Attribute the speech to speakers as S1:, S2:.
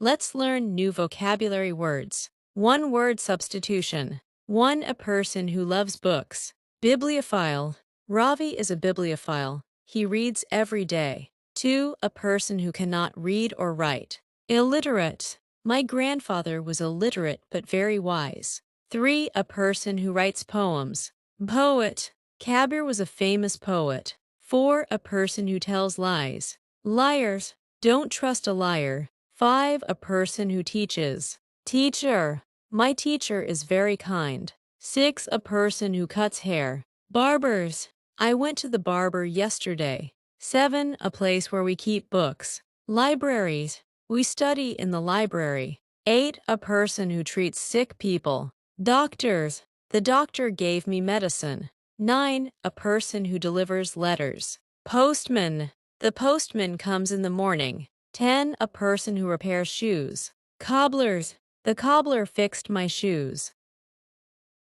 S1: Let's learn new vocabulary words. One word substitution. 1. A person who loves books. Bibliophile. Ravi is a bibliophile. He reads every day. 2. A person who cannot read or write. Illiterate. My grandfather was illiterate but very wise. 3. A person who writes poems. Poet. Kabir was a famous poet. 4. A person who tells lies. Liars. Don't trust a liar. 5. A person who teaches. Teacher. My teacher is very kind. 6. A person who cuts hair. Barbers. I went to the barber yesterday. 7. A place where we keep books. Libraries. We study in the library. 8. A person who treats sick people. Doctors. The doctor gave me medicine. 9. A person who delivers letters. Postman. The postman comes in the morning. 10. A person who repairs shoes. Cobblers. The cobbler fixed my shoes.